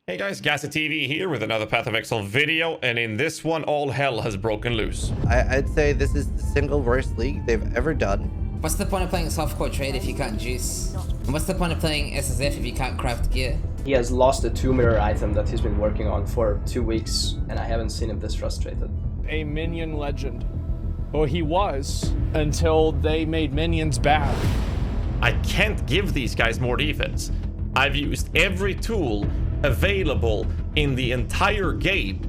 Hey guys, GhazzyTV here with another Path of Exile video, and in this one, all hell has broken loose. I'd say this is the single worst league they've ever done. What's the point of playing softcore trade if you can't juice? And what's the point of playing SSF if you can't craft gear? He has lost a 2-mirror item that he's been working on for 2 weeks, and I haven't seen him this frustrated. A minion legend. Well, he was until they made minions bad. I can't give these guys more defense. I've used every tool available in the entire game.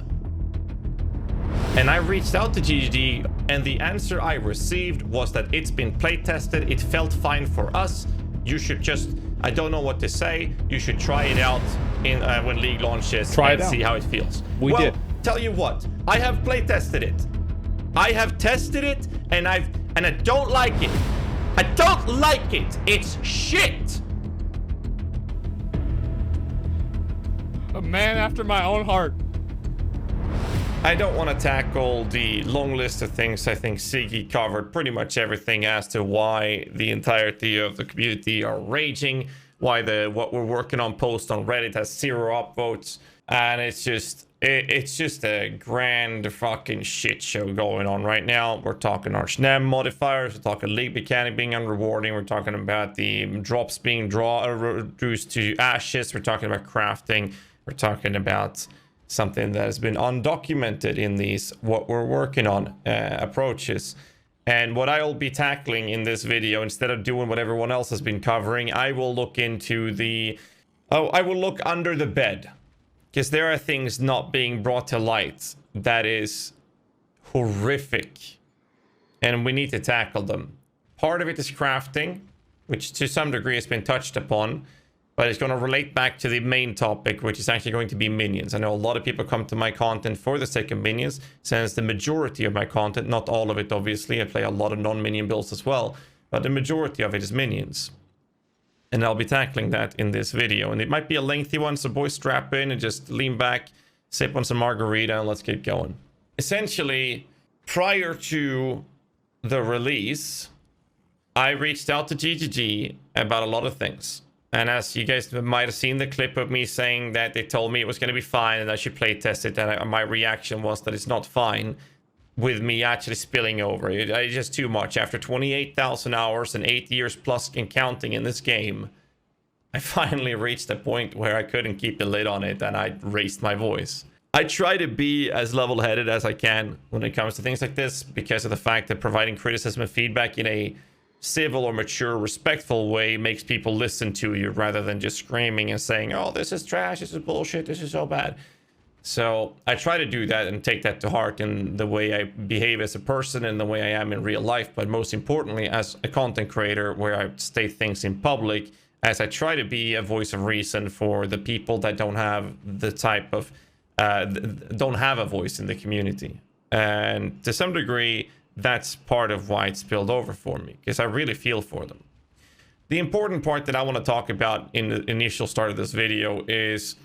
And I reached out to GHAZZY, and the answer I received was that it's been play tested, it felt fine for us. You should just, I don't know what to say, you should try it out in when League launches and see how it feels. We did. Tell you what, I have play tested it. I have tested it, and I don't like it. I don't like it. It's shit. A man after my own heart. I don't want to tackle the long list of things. I think Siggy covered pretty much everything as to why the entirety of the community are raging, why what we're working on post on Reddit has 0 upvotes, and it's just a grand fucking shit show going on right now. We're talking Archnam modifiers, we're talking league mechanic being unrewarding, we're talking about the drops being reduced to ashes, we're talking about crafting, we're talking about something that has been undocumented in these what we're working on approaches. And what I'll be tackling in this video, instead of doing what everyone else has been covering, I will look into I will look under the bed, because there are things not being brought to light that is horrific, and we need to tackle them. Part of it is crafting, which to some degree has been touched upon, but it's going to relate back to the main topic, which is actually going to be minions. I know a lot of people come to my content for the sake of minions, since the majority of my content, not all of it obviously, I play a lot of non-minion builds as well, but the majority of it is minions. And I'll be tackling that in this video. And it might be a lengthy one, so boys, strap in and just lean back, sip on some margarita, and let's get going. Essentially, prior to the release, I reached out to GHAZZY about a lot of things. And as you guys might have seen the clip of me saying that they told me it was going to be fine and I should play test it, and my reaction was that it's not fine, with me actually spilling over. It's just too much. After 28,000 hours and 8 years plus and counting in this game, I finally reached a point where I couldn't keep the lid on it, and I raised my voice. I try to be as level-headed as I can when it comes to things like this, because of the fact that providing criticism and feedback in a civil or mature, respectful way makes people listen to you, rather than just screaming and saying, oh, this is trash, this is bullshit, this is so bad. So I try to do that and take that to heart in the way I behave as a person and the way I am in real life, but most importantly as a content creator, where I state things in public, as I try to be a voice of reason for the people that don't have the type of don't have a voice in the community. And to some degree, that's part of why it spilled over for me, because I really feel for them. The important part that I want to talk about in the initial start of this video is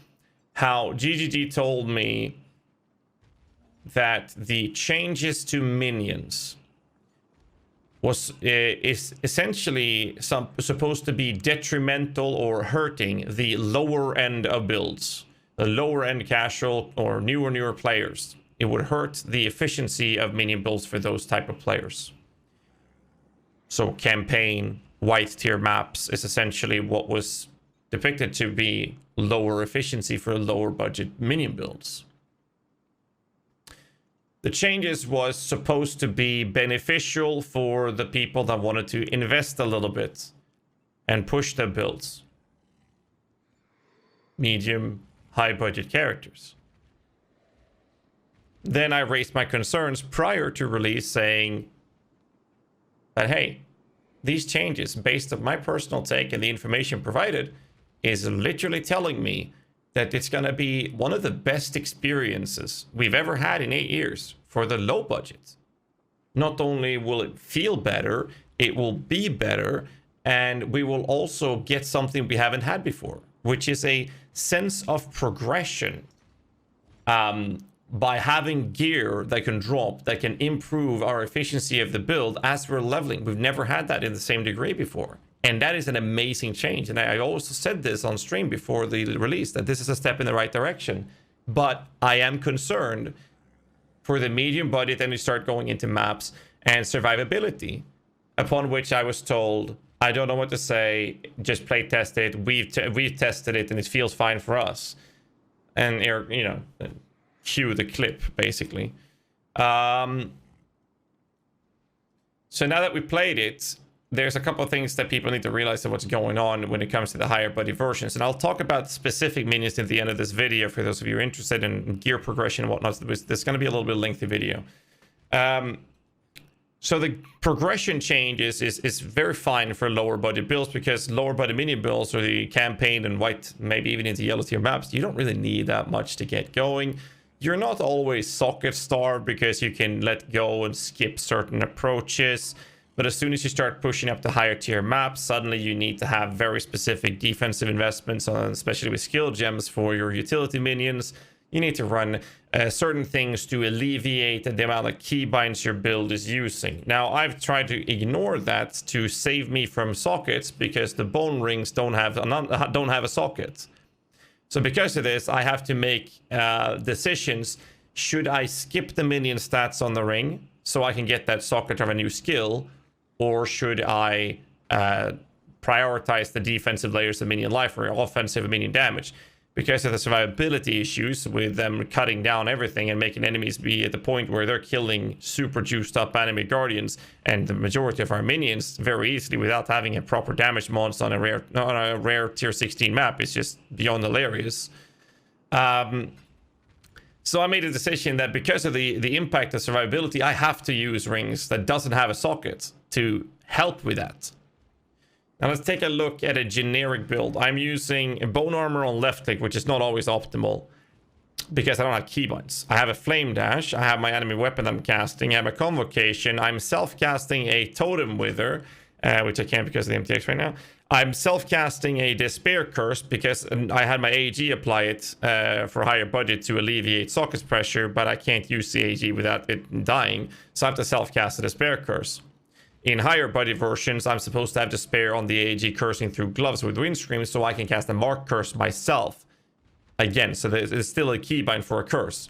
how GHAZZY told me that the changes to minions is essentially supposed to be detrimental or hurting the lower end of builds, the lower end casual or newer players. It would hurt the efficiency of minion builds for those type of players. So campaign, white tier maps is essentially what was depicted to be lower efficiency for lower budget minion builds. The changes was supposed to be beneficial for the people that wanted to invest a little bit and push their builds. Medium, high budget characters. Then I raised my concerns prior to release, saying that, hey, these changes, based on my personal take and the information provided, is literally telling me that it's going to be one of the best experiences we've ever had in 8 years for the low budget. Not only will it feel better, it will be better, and we will also get something we haven't had before, which is a sense of progression. By having gear that can drop, that can improve our efficiency of the build as we're leveling. We've never had that in the same degree before. And that is an amazing change. And I also said this on stream before the release, that this is a step in the right direction. But I am concerned for the medium budget, and you start going into maps and survivability, upon which I was told, I don't know what to say, just play test it. We've tested it and it feels fine for us. And, you know, cue the clip, basically. So now that we played it, there's a couple of things that people need to realize of what's going on when it comes to the higher budget versions. And I'll talk about specific minions at the end of this video for those of you who are interested in gear progression and whatnot. This is going to be a little bit lengthy video. So the progression changes is very fine for lower budget builds, because lower budget minion builds, or the campaign and white, maybe even into yellow tier maps, you don't really need that much to get going. You're not always socket starved because you can let go and skip certain approaches. But as soon as you start pushing up to higher tier maps, suddenly you need to have very specific defensive investments, especially with skill gems for your utility minions. You need to run certain things to alleviate the amount of keybinds your build is using. Now, I've tried to ignore that to save me from sockets, because the bone rings don't have a socket. So because of this, I have to make decisions. Should I skip the minion stats on the ring so I can get that socket of a new skill? Or should I prioritize the defensive layers of minion life or offensive minion damage? Because of the survivability issues with them cutting down everything and making enemies be at the point where they're killing super juiced up Animate Guardians and the majority of our minions very easily without having a proper damage mods on a rare tier 16 map, is just beyond hilarious. So I made a decision that because of the impact of survivability, I have to use rings that doesn't have a socket to help with that. Now let's take a look at a generic build. I'm using a bone armor on left click, which is not always optimal because I don't have keybinds. I have a flame dash. I have my enemy weapon I'm casting. I have a convocation. I'm self-casting a totem wither, which I can't because of the MTX right now. I'm self-casting a despair curse because I had my AG apply it for higher budget to alleviate socket pressure, but I can't use the AG without it dying. So I have to self-cast a despair curse. In higher budget versions, I'm supposed to have despair on the AG cursing through gloves with windscream, so I can cast a mark curse myself. Again, so there's still a keybind for a curse.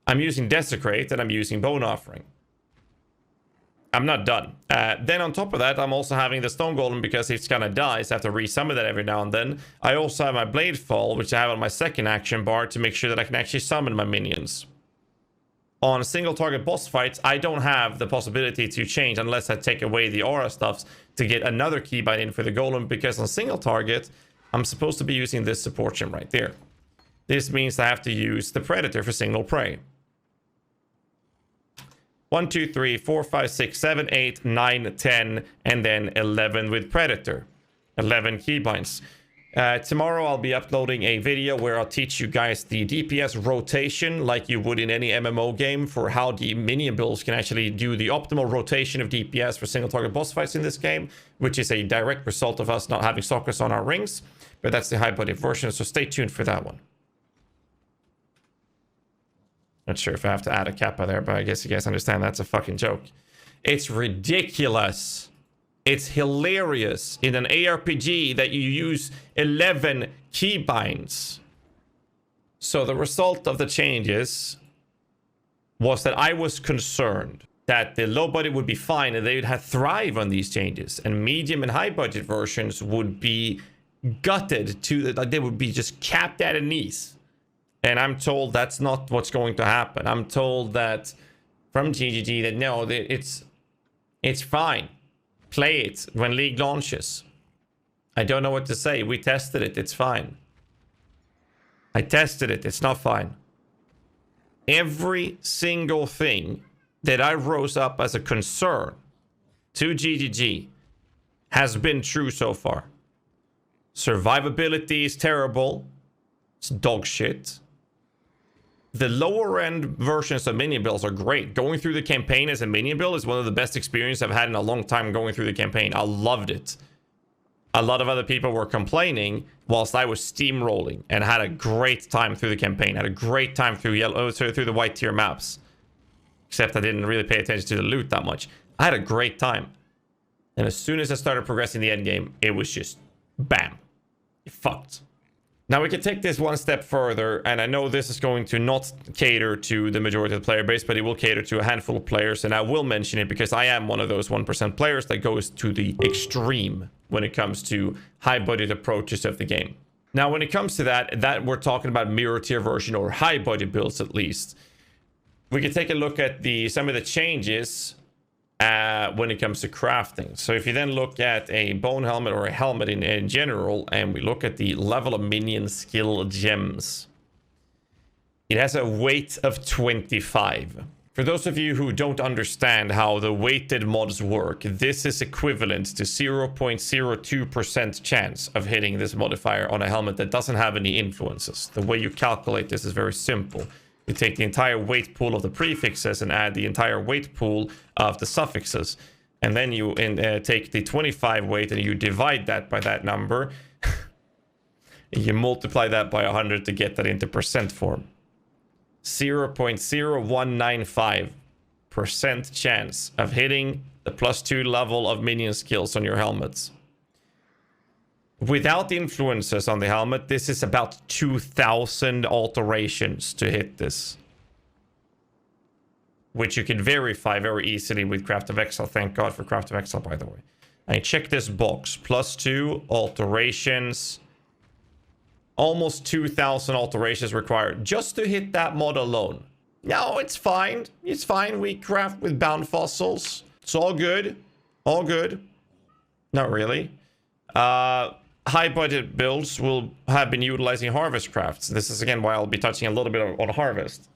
I'm using Desecrate and I'm using Bone Offering. I'm not done. Then on top of that, I'm also having the Stone Golem because it's gonna die, so I have to resummon that every now and then. I also have my Blade Fall, which I have on my second action bar to make sure that I can actually summon my minions. On single target boss fights, I don't have the possibility to change unless I take away the aura stuffs to get another keybind in for the golem, because on single target, I'm supposed to be using this support gem right there. This means I have to use the Predator for single prey. 1, 2, 3, 4, 5, 6, 7, 8, 9, 10, and then 11 with Predator. 11 keybinds. Tomorrow I'll be uploading a video where I'll teach you guys the DPS rotation like you would in any MMO game, for how the minion builds can actually do the optimal rotation of DPS for single target boss fights in this game, which is a direct result of us not having sockets on our rings, but that's the high budget version, so stay tuned for that one. Not sure if I have to add a kappa there, but I guess you guys understand that's a fucking joke. It's ridiculous. It's hilarious in an ARPG that you use 11 keybinds. So the result of the changes was that I was concerned that the low budget would be fine and they would have thrive on these changes, and medium and high budget versions would be gutted to, like, they would be just capped at a knees. And I'm told that's not what's going to happen. I'm told that from GGG that no, it's fine. Play it when League launches. I don't know what to say. We tested it. It's fine. I tested it. It's not fine. Every single thing that I rose up as a concern to GGG has been true so far. Survivability is terrible. It's dog shit. The lower end versions of minion builds are great. Going through the campaign as a minion build is one of the best experiences I've had in a long time going through the campaign. I loved it. A lot of other people were complaining whilst I was steamrolling and had a great time through the campaign. Had a great time through through the white tier maps. Except I didn't really pay attention to the loot that much. I had a great time. And as soon as I started progressing the end game, it was just bam. It fucked. Now we can take this one step further, and I know this is going to not cater to the majority of the player base, but it will cater to a handful of players, and I will mention it because I am one of those 1% players that goes to the extreme when it comes to high budget approaches of the game. Now when it comes to that we're talking about mirror tier version or high budget builds at least. We can take a look at some of the changes when it comes to crafting. So if you then look at a bone helmet or a helmet in general, and we look at the level of minion skill gems, it has a weight of 25. For those of you who don't understand how the weighted mods work, this is equivalent to 0.02% chance of hitting this modifier on a helmet that doesn't have any influences. The way you calculate this is very simple. You take the entire weight pool of the prefixes and add the entire weight pool of the suffixes. And then you take the 25 weight and you divide that by that number. And you multiply that by 100 to get that into percent form. 0.0195% chance of hitting the +2 level of minion skills on your helmets. Without the influences on the helmet, this is about 2,000 alterations to hit this. Which you can verify very easily with Craft of Exile. Thank God for Craft of Exile, by the way. And check this box. +2 alterations. Almost 2,000 alterations required just to hit that mod alone. No, it's fine. It's fine. We craft with bound fossils. It's all good. All good. Not really. High budget builds will have been utilizing harvest crafts. This is again why I'll be touching a little bit on harvest.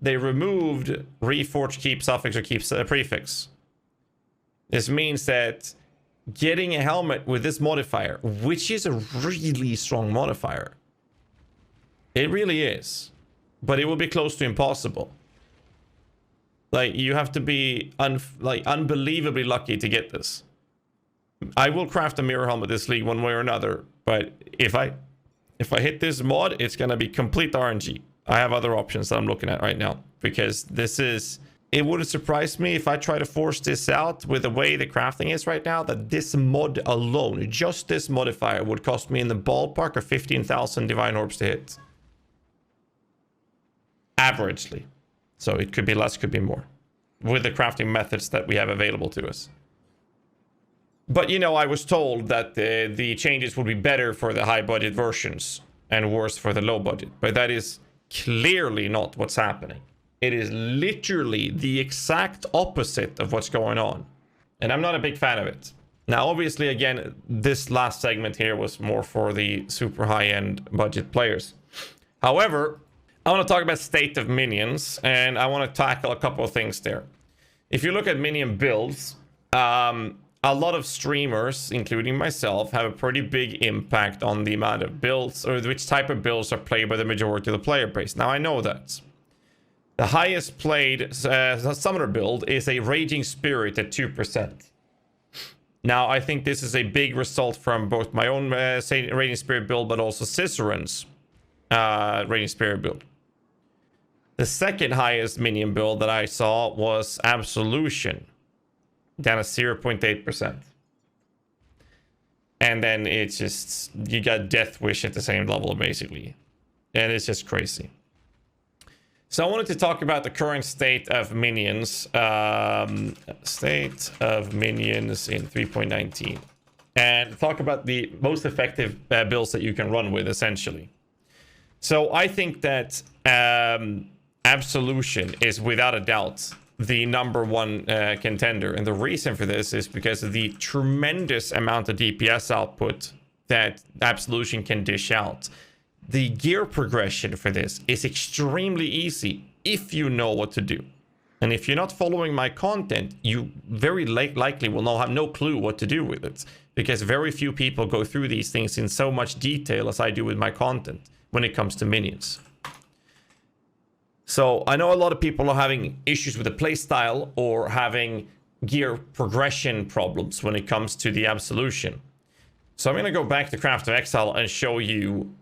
They removed reforged keep suffix or keep prefix. This means that getting a helmet with this modifier, which is a really strong modifier, it really is, but it will be close to impossible. Like, you have to be unbelievably lucky to get this. I will craft a mirror helmet this league one way or another, but if I hit this mod, it's gonna be complete RNG. I have other options that I'm looking at right now, because this is... It wouldn't surprise me if I try to force this out with the way the crafting is right now, that this mod alone, just this modifier, would cost me in the ballpark of 15,000 divine orbs to hit. Averagely. So it could be less, could be more, with the crafting methods that we have available to us. But, you know, I was told that the changes would be better for the high budget versions and worse for the low budget. But that is clearly not what's happening. It is literally the exact opposite of what's going on. And I'm not a big fan of it. Now, obviously, again, this last segment here was more for the super high-end budget players. However, I want to talk about state of minions, and I want to tackle a couple of things there. If you look at minion builds, a lot of streamers, including myself, have a pretty big impact on the amount of builds or which type of builds are played by the majority of the player base. Now, I know that. The highest played summoner build is a Raging Spirit at 2%. Now, I think this is a big result from both my own Raging Spirit build, but also Ciceron's Raging Spirit build. The second highest minion build that I saw was Absolution, down at 0.8%. And then it's just, you got Death Wish at the same level, basically. And it's just crazy. So I wanted to talk about the current state of minions. State of minions in 3.19. And talk about the most effective builds that you can run with, essentially. So I think that Absolution is without a doubt the #1 contender. And the reason for this is because of the tremendous amount of DPS output that Absolution can dish out. The gear progression for this is extremely easy if you know what to do. And if you're not following my content, you very likely will have no clue what to do with it, because very few people go through these things in so much detail as I do with my content when it comes to minions. So I know a lot of people are having issues with the playstyle or having gear progression problems when it comes to the Absolution. So I'm going to go back to Craft of Exile and show you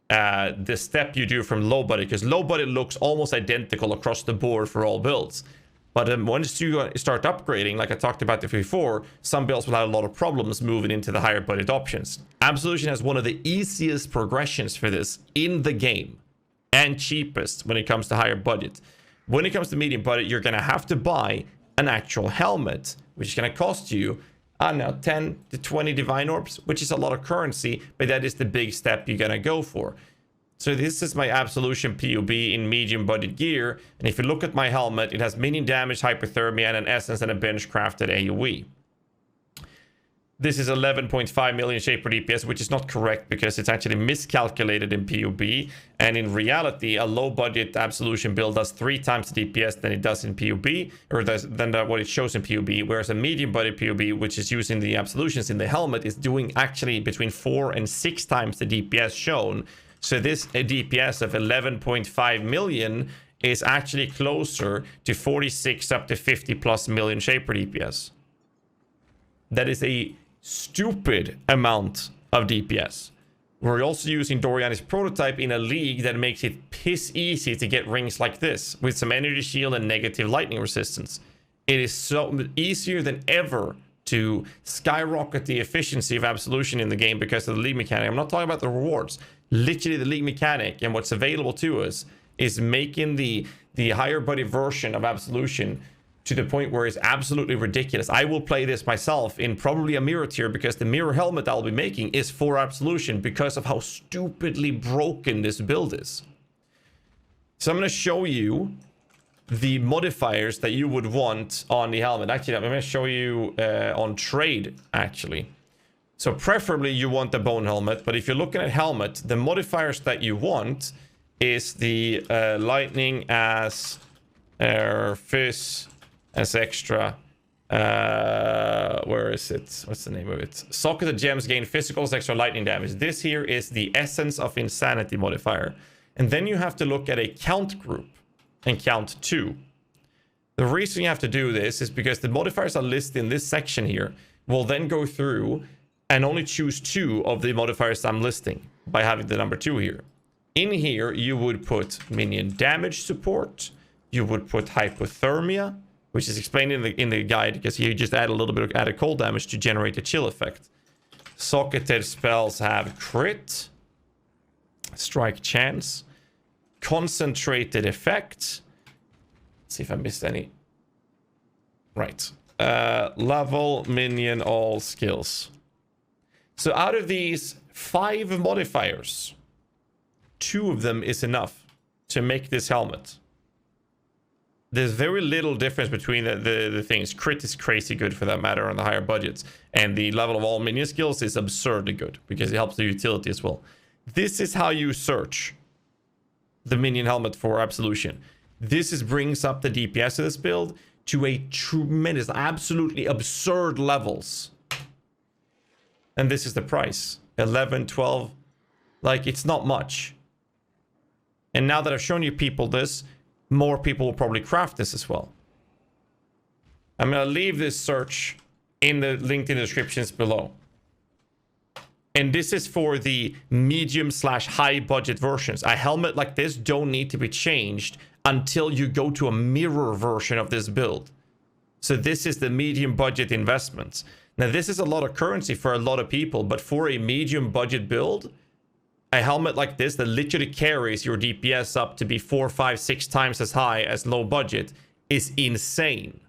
the step you do from low budget, because low budget looks almost identical across the board for all builds. But once you start upgrading, like I talked about before, some builds will have a lot of problems moving into the higher budget options. Absolution has one of the easiest progressions for this in the game, and cheapest when it comes to higher budget. When it comes to medium budget, you're going to have to buy an actual helmet, which is going to cost you, I don't know, 10 to 20 divine orbs, which is a lot of currency, but that is the big step you're going to go for. So this is my Absolution POB in medium budget gear, and if you look at my helmet, it has minion damage, hyperthermia, and an essence and a bench crafted AoE. This is 11.5 million shape per DPS, which is not correct because it's actually miscalculated in POB, and in reality, a low budget Absolution build does 3 times the DPS than it does in POB, or than what it shows in POB, whereas a medium budget POB, which is using the Absolutions in the helmet, is doing actually between 4 and 6 times the DPS shown. So this DPS of 11.5 million is actually closer to 46 up to 50 plus million shape per DPS. That is a stupid amount of DPS. We're also using Doriani's prototype in a league that makes it piss easy to get rings like this with some energy shield and negative lightning resistance. It is so easier than ever to skyrocket the efficiency of Absolution in the game because of the league mechanic. I'm not talking about the rewards. Literally the league mechanic and what's available to us is making the higher budget version of Absolution to the point where it's absolutely ridiculous. I will play this myself in probably a mirror tier because the mirror helmet I'll be making is for Absolution because of how stupidly broken this build is. So I'm going to show you the modifiers that you would want on the helmet. Actually, I'm going to show you on trade, actually. So preferably you want the bone helmet, but if you're looking at helmet, the modifiers that you want is the lightning as fizz as extra. Where is it? What's the name of it? Socketed gems gain physical as extra lightning damage. This here is the essence of insanity modifier. And then you have to look at a count group and count 2. The reason you have to do this is because the modifiers are listed in this section here. We'll then go through and only choose 2 of the modifiers I'm listing by having the number 2 here. In here, you would put minion damage support. You would put hypothermia, which is explained in the guide because you just add a little bit of added cold damage to generate a chill effect. Socketed spells have crit, strike chance, concentrated effect. Let's see if I missed any. Right. Level, minion, all skills. So out of these 5 modifiers, 2 of them is enough to make this helmet. There's very little difference between the things. Crit is crazy good for that matter on the higher budgets. And the level of all minion skills is absurdly good because it helps the utility as well. This is how you search the minion helmet for Absolution. This brings up the DPS of this build to a tremendous, absolutely absurd levels. And this is the price. 11, 12. Like, it's not much. And now that I've shown you people this, more people will probably craft this as well. I'm going to leave this search in the link in the descriptions below. And this is for the medium/high budget versions. A helmet like this don't need to be changed until you go to a mirror version of this build. So this is the medium budget investments. Now this is a lot of currency for a lot of people, but for a medium budget build, a helmet like this that literally carries your DPS up to be 4, 5, 6 times as high as low budget is insane.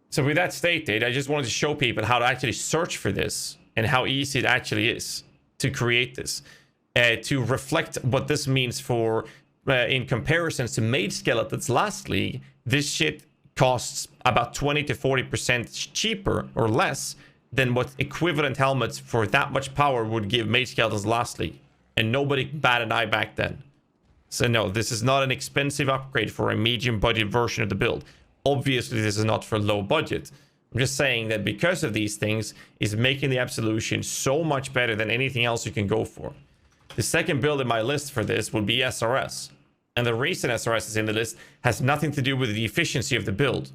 So with that stated, I just wanted to show people how to actually search for this and how easy it actually is to create this. To reflect what this means for, in comparisons to Mage Skeleton's last league, this shit costs about 20 to 40% cheaper or less than what equivalent helmets for that much power would give Mage Skeleton's last league. And nobody batted an eye back then. So no, this is not an expensive upgrade for a medium budget version of the build. Obviously, this is not for low budget. I'm just saying that because of these things is making the Absolution so much better than anything else you can go for. The second build in my list for this would be SRS. And the reason SRS is in the list has nothing to do with the efficiency of the build.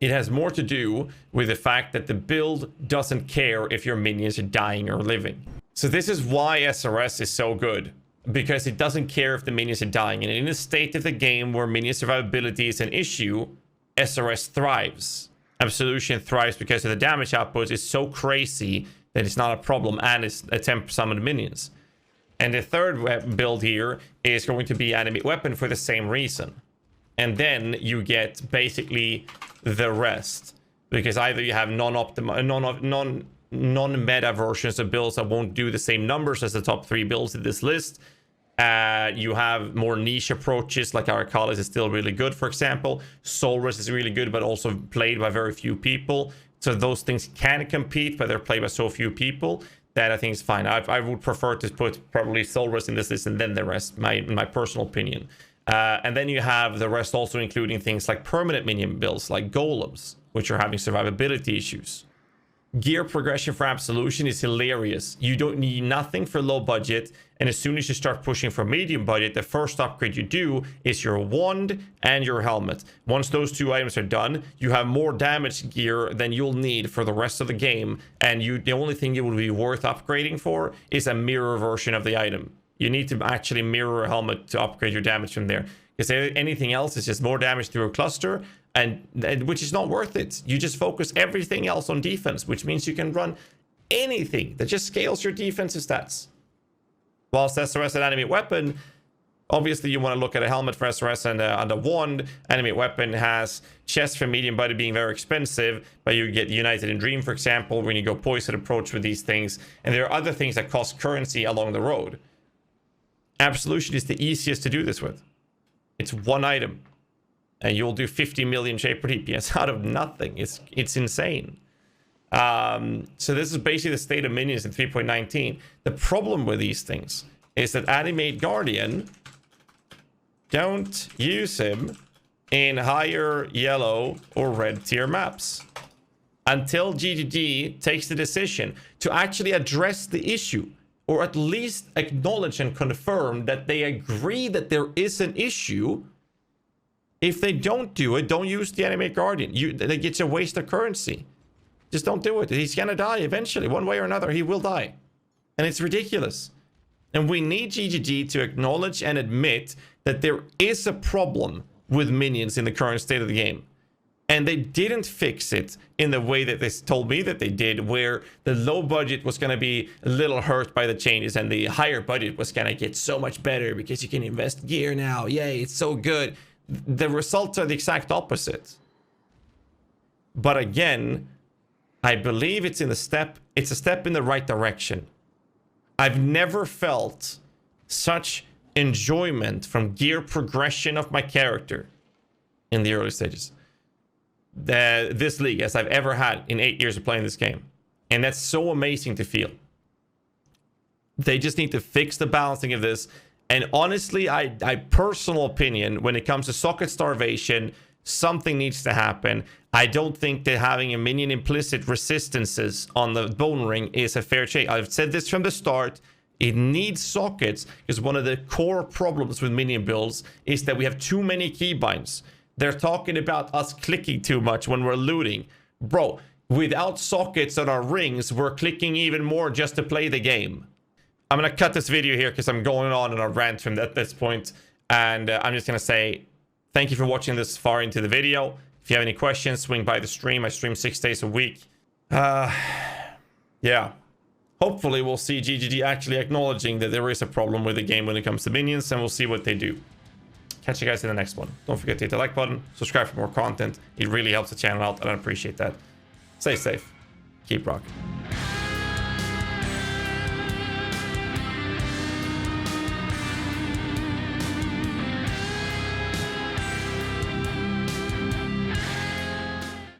It has more to do with the fact that the build doesn't care if your minions are dying or living. So this is why SRS is so good. Because it doesn't care if the minions are dying. And in a state of the game where minion survivability is an issue, SRS thrives. Absolution thrives because of the damage output is so crazy that it's not a problem, and it's a temp summoned minions. And the third build here is going to be Animate Weapon for the same reason. And then you get basically the rest, because either you have non-meta versions of builds that won't do the same numbers as the top 3 builds in this list. You have more niche approaches, like Arcalis is still really good, for example. Solrus is really good, but also played by very few people. So those things can compete, but they're played by so few people that I think is fine. I would prefer to put probably Solrus in this list and then the rest, my personal opinion. And then you have the rest also including things like permanent minion builds, like golems, which are having survivability issues. Gear progression for Absolution is hilarious. You don't need nothing for low budget, and as soon as you start pushing for medium budget, the first upgrade you do is your wand and your helmet. Once those 2 items are done, you have more damage gear than you'll need for the rest of the game, and the only thing it will be worth upgrading for is a mirror version of the item. You need to actually mirror a helmet to upgrade your damage from there, because anything else is just more damage through a cluster, and which is not worth it. You just focus everything else on defense, which means you can run anything that just scales your defensive stats. Whilst SRS and Animate Weapon, obviously you want to look at a helmet for SRS and a wand. Animate Weapon has chest for medium budget being very expensive, but you get United in Dream, for example, when you go poison approach with these things, and there are other things that cost currency along the road. Absolution is the easiest to do this with. It's 1 item, and you'll do 50 million shaper DPS out of nothing. It's insane. So this is basically the state of minions in 3.19. The problem with these things is that Animate Guardian don't use him in higher yellow or red tier maps until GGG takes the decision to actually address the issue, or at least acknowledge and confirm that they agree that there is an issue. If they don't do it, don't use the Animate Guardian. It's a waste of currency. Just don't do it. He's gonna die eventually. One way or another, he will die. And it's ridiculous. And we need GGG to acknowledge and admit that there is a problem with minions in the current state of the game. And they didn't fix it in the way that they told me that they did, where the low budget was going to be a little hurt by the changes and the higher budget was going to get so much better because you can invest gear now. Yay, it's so good. The results are the exact opposite. But again, I believe it's a step in the right direction. I've never felt such enjoyment from gear progression of my character in the early stages this league as I've ever had in 8 years of playing this game. And that's so amazing to feel. They just need to fix the balancing of this. And honestly, I personal opinion, when it comes to socket starvation, something needs to happen. I don't think that having a minion implicit resistances on the bone ring is a fair change. I've said this from the start. It needs sockets, because one of the core problems with minion builds is that we have too many keybinds. They're talking about us clicking too much when we're looting. Bro, without sockets on our rings, we're clicking even more just to play the game. I'm going to cut this video here because I'm going on a rant from this point. And I'm just going to say thank you for watching this far into the video. If you have any questions, swing by the stream. I stream 6 days a week. Yeah. Hopefully we'll see GGG actually acknowledging that there is a problem with the game when it comes to minions, and we'll see what they do. Catch you guys in the next one. Don't forget to hit the like button, subscribe for more content. It really helps the channel out, and I appreciate that. Stay safe. Keep rocking.